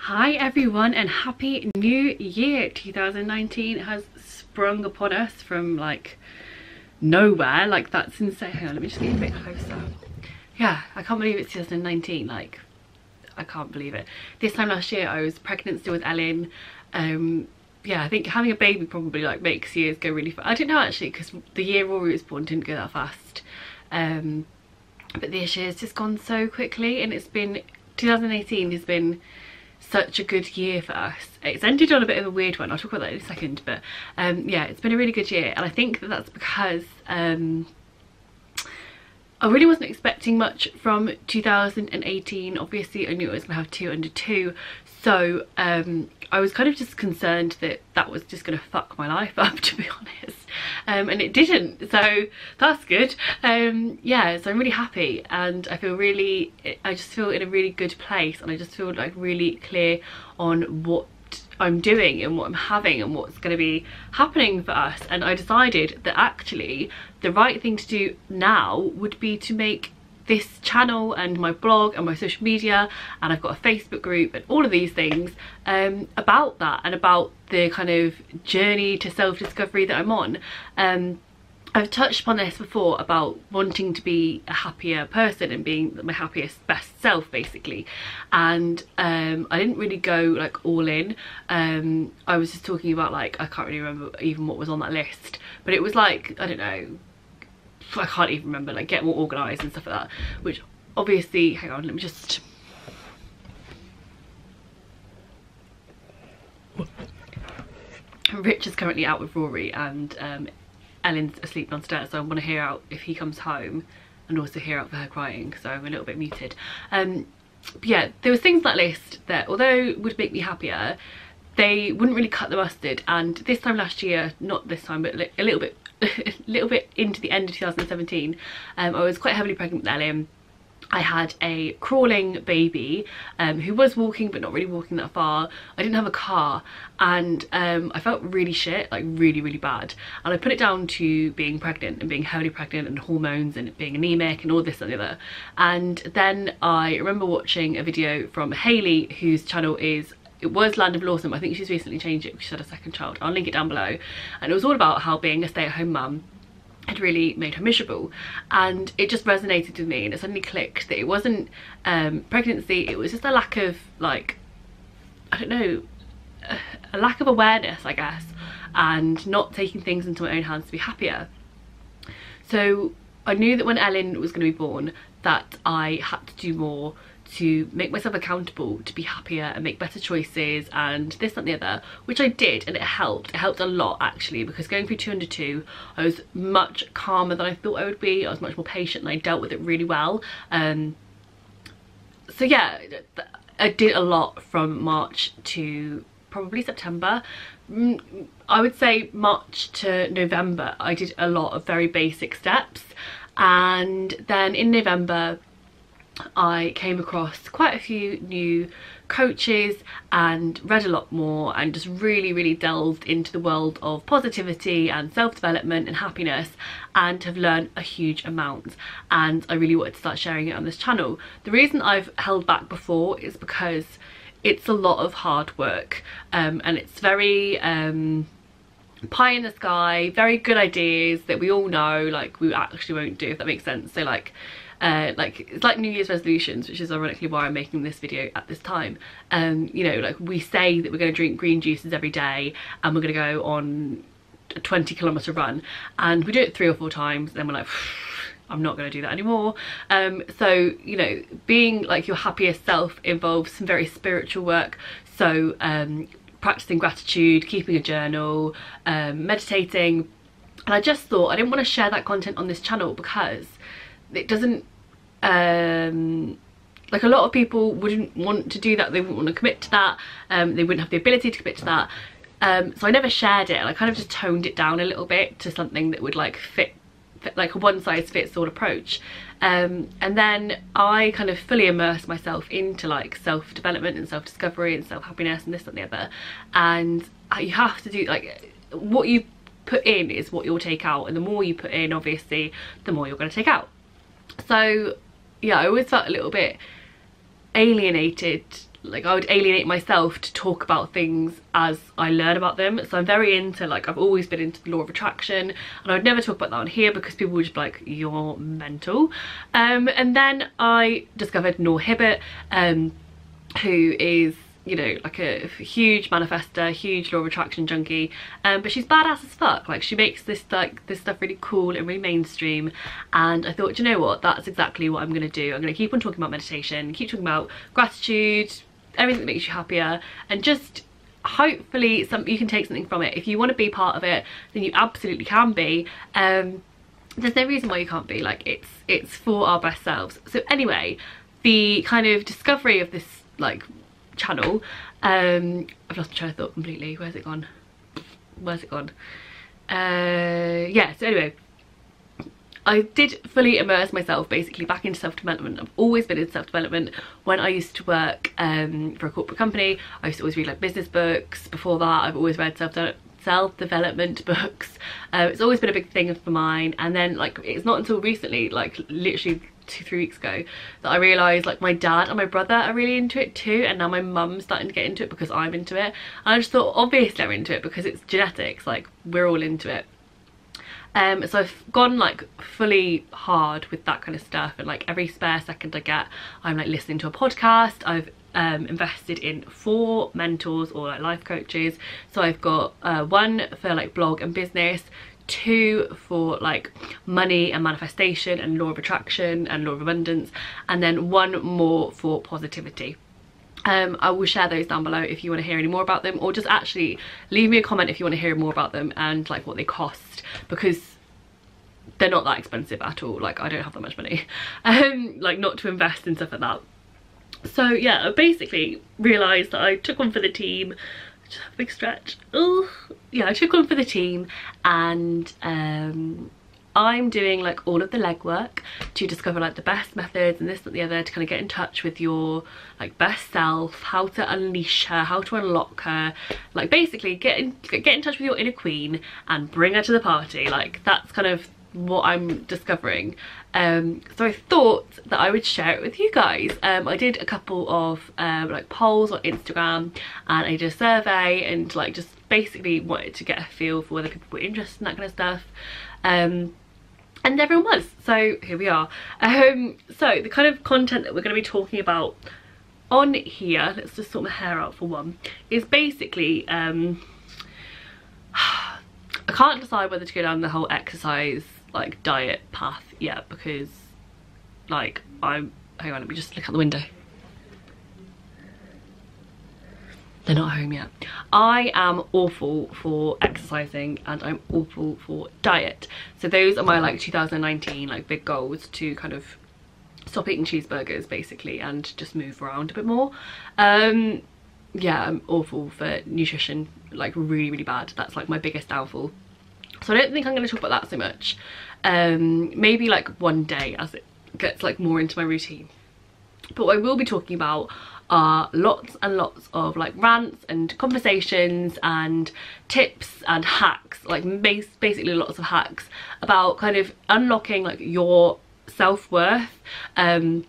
Hi everyone and happy new year. 2019 has sprung upon us from like nowhere. Like, that's insane. Hang on, let me just get a bit closer. Yeah, I can't believe it's 2019. Like, I can't believe it. This time last year I was pregnant still with Ellen. Yeah, I think having a baby probably like makes years go really fast. I don't know actually, because the year Rory was born didn't go that fast. But this year's just gone so quickly, and 2018 has been such a good year for us. It's ended on a bit of a weird one, I'll talk about that in a second, but yeah, it's been a really good year, and I think that that's because I really wasn't expecting much from 2018. Obviously I knew I was gonna have 2 under 2, so I was kind of just concerned that that was just gonna fuck my life up, to be honest, and it didn't, so that's good. Yeah, so I'm really happy, and I just feel in a really good place, and I just feel like really clear on what I'm doing and what I'm having and what's going to be happening for us. And I decided that actually the right thing to do now would be to make this channel and my blog and my social media, and I've got a Facebook group and all of these things about that, and about the kind of journey to self-discovery that I'm on. I've touched upon this before about wanting to be a happier person and being my happiest best self, basically, and I didn't really go like all in. I was just talking about, like, I can't really remember even what was on that list, but it was like, I don't know, I can't even remember, like get more organised and stuff like that, which obviously, hang on, let me just, Rich is currently out with Rory, and Ellen's asleep downstairs, so I want to hear out if he comes home, and also hear out for her crying, so I'm a little bit muted. But yeah, there was things on that list that, although would make me happier, they wouldn't really cut the mustard. And this time last year, not this time, but a little bit a little bit into the end of 2017, I was quite heavily pregnant with Ellen. I had a crawling baby who was walking but not really walking that far. I didn't have a car, and I felt really shit, like really bad, and I put it down to being pregnant and being heavily pregnant and hormones and being anemic and all this and the other. And then I remember watching a video from Hayley, whose channel was Land of Lawsome. I think she's recently changed it because she had a second child. I'll link it down below. And it was all about how being a stay-at-home mum had really made her miserable, and it just resonated with me, and it suddenly clicked that it wasn't pregnancy, it was just a lack of, like, I don't know, a lack of awareness, I guess, and not taking things into my own hands to be happier. So I knew that when Ellen was going to be born that I had to do more to make myself accountable to be happier and make better choices and this, that and the other, which I did, and it helped a lot actually, because going through 2 under 2 I was much calmer than I thought I would be. I was much more patient, and I dealt with it really well. So yeah, I did a lot from March to probably September. I would say March to November I did a lot of very basic steps, and then in November I came across quite a few new coaches and read a lot more, and just really delved into the world of positivity and self-development and happiness, and have learned a huge amount, and I really wanted to start sharing it on this channel. The reason I've held back before is because it's a lot of hard work, and it's very pie in the sky, very good ideas that we all know like we actually won't do, if that makes sense. So like it's like New Year's resolutions, which is ironically why I'm making this video at this time. You know, like we say that we're going to drink green juices every day, and we're going to go on a 20-kilometer run, and we do it 3 or 4 times, then we're like, I'm not going to do that anymore. So, you know, being like your happiest self involves some very spiritual work. So practicing gratitude, keeping a journal, meditating, and I just thought I didn't want to share that content on this channel because it doesn't, like, a lot of people wouldn't want to do that, they wouldn't want to commit to that, they wouldn't have the ability to commit to that, so I never shared it, and I kind of just toned it down a little bit to something that would like fit like a one-size-fits-all approach. And then I kind of fully immersed myself into like self-development and self-discovery and self-happiness and this and the other, and you have to do, like, what you put in is what you'll take out, and the more you put in, obviously, the more you're going to take out. So yeah, I always felt a little bit alienated like I would alienate myself to talk about things as I learn about them. So I'm very into, like, I've always been into the law of attraction, and I would never talk about that on here because people would just be like, you're mental. And then I discovered Noor Hibbert, who is, you know, like a huge manifester, huge law of attraction junkie, but she's badass as fuck. Like, she makes this stuff really cool and really mainstream, and I thought, you know what, that's exactly what I'm gonna do. I'm gonna keep on talking about meditation, keep talking about gratitude, everything that makes you happier, and just hopefully you can take something from it. If you want to be part of it, then you absolutely can be. There's no reason why you can't be. Like, it's for our best selves. So anyway, the kind of discovery of this, like, channel, I've lost my train of thought completely. Where's it gone? Yeah, so anyway, I did fully immerse myself basically back into self-development. I've always been in self-development. When I used to work for a corporate company, I used to always read, like, business books. Before that, I've always read self-development books. It's always been a big thing of mine. And then, like, it's not until recently, like literally 2-3 weeks ago, that I realised, like, my dad and my brother are really into it too, and now my mum's starting to get into it because I'm into it. And I just thought, obviously I'm into it because it's genetics, like, we're all into it. So I've gone, like, fully hard with that kind of stuff, and, like, every spare second I get, I'm, like, listening to a podcast. I've invested in 4 mentors, or, like, life coaches. So I've got 1 for, like, blog and business, 2 for, like, money and manifestation and law of attraction and law of abundance, and then 1 more for positivity. I will share those down below if you want to hear any more about them, or just actually leave me a comment if you want to hear more about them and, like, what they cost, because they're not that expensive at all. Like, I don't have that much money, like, not to invest in stuff like that. So yeah, I basically realised that I took one for the team. Just have a big stretch. Oh yeah, I took one for the team, and I'm doing, like, all of the legwork to discover, like, the best methods and this, that, the other, to kind of get in touch with your, like, best self, how to unleash her, how to unlock her, like, basically get in touch with your inner queen and bring her to the party. Like, that's kind of what I'm discovering. So I thought that I would share it with you guys. I did a couple of like, polls on Instagram, and I did a survey, and, like, just basically wanted to get a feel for whether people were interested in that kind of stuff. And everyone was, so here we are. So the kind of content that we're going to be talking about on here, let's just sort my hair out for one, is basically I can't decide whether to go down the whole exercise, like, diet path yet, because, like, hang on, let me just look out the window. They're not home yet. I am awful for exercising, and I'm awful for diet. So those are my, like, 2019, like, big goals, to kind of stop eating cheeseburgers basically and just move around a bit more. Yeah, I'm awful for nutrition, like, really, really bad. That's, like, my biggest downfall. So I don't think I'm going to talk about that so much. Maybe, like, one day as it gets, like, more into my routine. But what I will be talking about are lots and lots of, like, rants and conversations and tips and hacks, like, basically lots of hacks about kind of unlocking, like, your self-worth, and,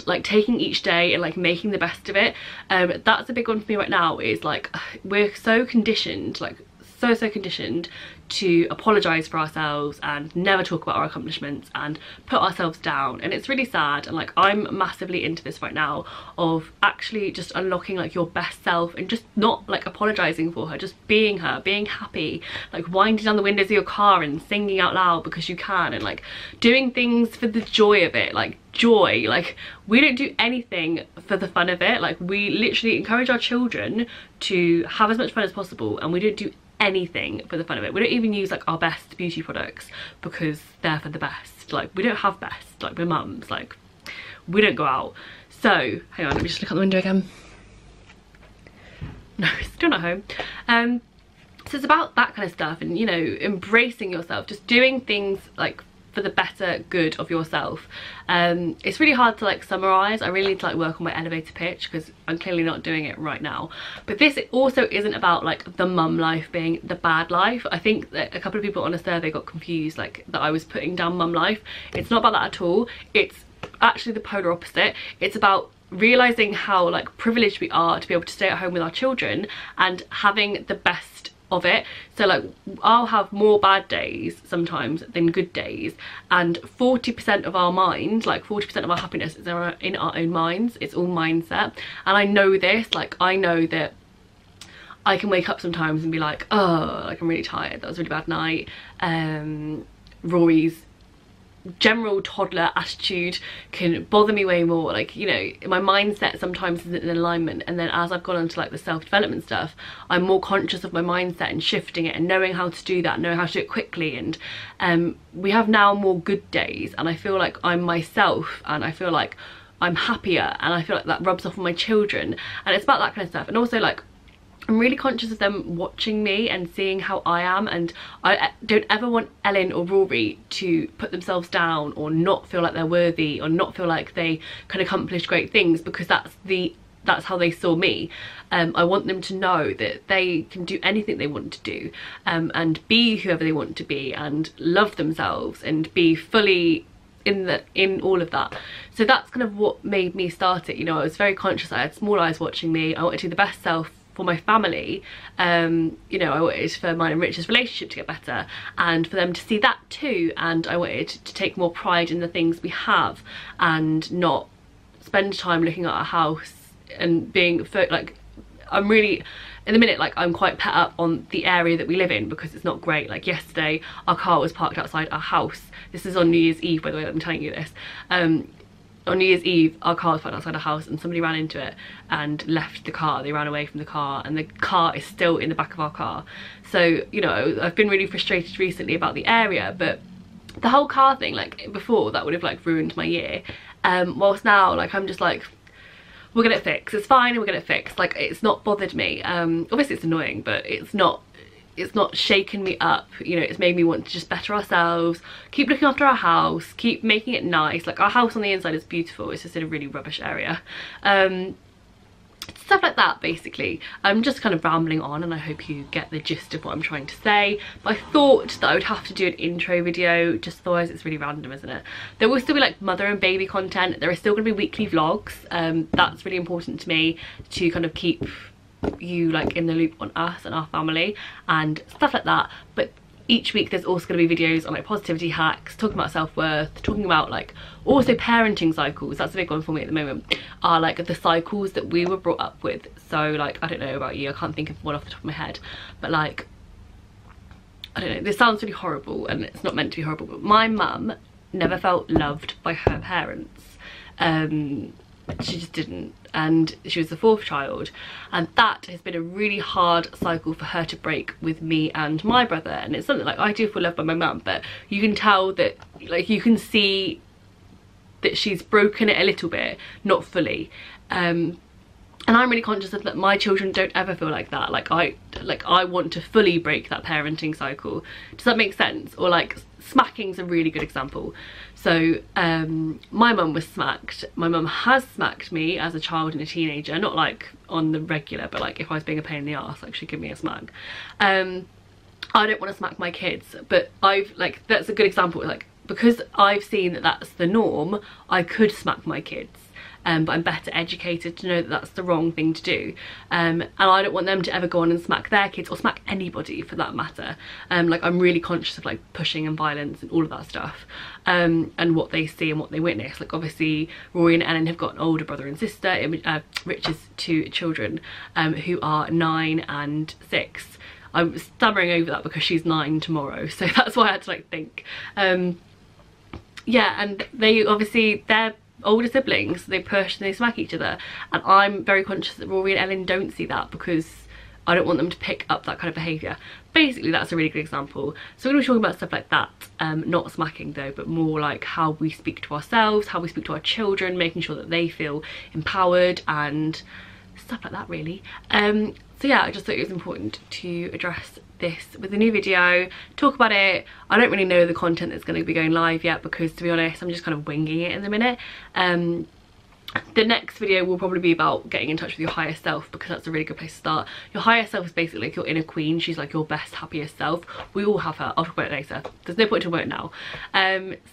like, taking each day and, like, making the best of it. That's a big one for me right now. Is, like, we're so conditioned, like, so conditioned to apologize for ourselves and never talk about our accomplishments and put ourselves down, and it's really sad. And, like, I'm massively into this right now, of actually just unlocking, like, your best self, and just not, like, apologizing for her, just being her, being happy, like, winding down the windows of your car and singing out loud because you can, and, like, doing things for the joy of it. Like, joy, like, we don't do anything for the fun of it. Like, we literally encourage our children to have as much fun as possible, and we don't do anything for the fun of it. We don't even use, like, our best beauty products because they're for the best. Like, we don't have best, like, we're mums, like, we don't go out. So hang on, let me just look out the window again. No, still not home. So it's about that kind of stuff, and, you know, embracing yourself, just doing things, like, for the better good of yourself. It's really hard to, like, summarize. I really need to, like, work on my elevator pitch because I'm clearly not doing it right now. But this also isn't about, like, the mum life being the bad life. I think that a couple of people on a survey got confused, like, that I was putting down mum life. It's not about that at all. It's actually the polar opposite. It's about realizing how like privileged we are to be able to stay at home with our children and having the best of it. So like I'll have more bad days sometimes than good days, and 40% of our mind, like 40% of our happiness is in our own minds. It's all mindset. And I know this, like I know that I can wake up sometimes and be like, oh, like I'm really tired, that was a really bad night. Rory's general toddler attitude can bother me way more, like, you know, my mindset sometimes isn't in alignment, and then as I've gone into like the self-development stuff, I'm more conscious of my mindset and shifting it and knowing how to do that, knowing how to do it quickly. And we have now more good days, and I feel like I'm myself, and I feel like I'm happier, and I feel like that rubs off on my children, and it's about that kind of stuff. And also like I'm really conscious of them watching me and seeing how I am, and I don't ever want Ellen or Rory to put themselves down or not feel like they're worthy or not feel like they can accomplish great things, because that's how they saw me. I want them to know that they can do anything they want to do, and be whoever they want to be, and love themselves and be fully in all of that. So that's kind of what made me start it. You know, I was very conscious. I had small eyes watching me. I wanted to be the best self for my family. You know, I wanted for mine and Rich's relationship to get better, and for them to see that too. And I wanted to take more pride in the things we have, and not spend time looking at our house and being like, I'm really, in the minute, like I'm quite pet up on the area that we live in, because it's not great. Like yesterday our car was parked outside our house. This is on New Year's Eve, by the way, I'm telling you this. On New Year's Eve our car was parked outside our house, and somebody ran into it and left the car. They ran away from the car, and the car is still in the back of our car. So, you know, I've been really frustrated recently about the area, but the whole car thing, like before, that would have like ruined my year. Whilst now, like I'm just like, we'll get it fixed, it's fine, and we'll get it fixed. Like it's not bothered me. Obviously it's annoying, but it's not shaken me up. You know, it's made me want to just better ourselves, keep looking after our house, keep making it nice. Like our house on the inside is beautiful, it's just in a really rubbish area. Stuff like that, basically. I'm just kind of rambling on, and I hope you get the gist of what I'm trying to say. But I thought that I would have to do an intro video, just otherwise it's really random, isn't it? There will still be like mother and baby content. There are still going to be weekly vlogs. That's really important to me, to kind of keep you like in the loop on us and our family and stuff like that. But each week there's also going to be videos on like positivity hacks, talking about self-worth, talking about like also parenting cycles. That's a big one for me at the moment, are like the cycles that we were brought up with. So like, I don't know about you, I can't think of one off the top of my head, but like, I don't know, this sounds really horrible and it's not meant to be horrible, but my mum never felt loved by her parents. She just didn't, and she was the fourth child, and that has been a really hard cycle for her to break with me and my brother. And it's something like, I do feel loved by my mum, but you can tell that, like, you can see that she's broken it a little bit, not fully. And I'm really conscious of that my children don't ever feel like that. Like I want to fully break that parenting cycle. Does that make sense? Or like smacking's a really good example. So my mum was smacked. My mum has smacked me as a child and a teenager, not like on the regular, but like if I was being a pain in the arse, like she'd give me a smack. I don't want to smack my kids, but I've like, that's a good example. Like, because I've seen that that's the norm, I could smack my kids. But I'm better educated to know that that's the wrong thing to do, and I don't want them to ever go on and smack their kids, or smack anybody for that matter. Like, I'm really conscious of like pushing and violence and all of that stuff, and what they see and what they witness. Like, obviously Rory and Ellen have got an older brother and sister, Rich's two children, who are 9 and 6. I'm stammering over that because she's 9 tomorrow, so that's why I had to like think. Yeah, and they obviously, they're older siblings, they push and they smack each other, and I'm very conscious that Rory and Ellen don't see that, because I don't want them to pick up that kind of behaviour. Basically, that's a really good example. So we're going to be talking about stuff like that, not smacking though, but more like how we speak to ourselves, how we speak to our children, making sure that they feel empowered and stuff like that, really. So yeah, I just thought it was important to address this with a new video, talk about it. I don't really know the content that's going to be going live yet, because to be honest, I'm just kind of winging it in the minute. The next video will probably be about getting in touch with your higher self, because that's a really good place to start. Your higher self is basically like your inner queen. She's like your best, happiest self. We all have her. I'll talk about it later. There's no point to talk about it now.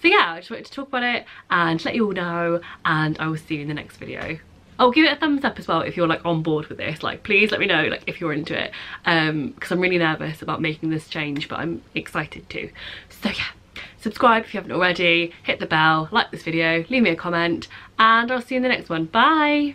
So yeah, I just wanted to talk about it and let you all know, and I will see you in the next video. Oh, give it a thumbs up as well if you're like on board with this. Like, please let me know like if you're into it, because I'm really nervous about making this change, but I'm excited too. So yeah, subscribe if you haven't already, hit the bell, like this video, leave me a comment, and I'll see you in the next one. Bye.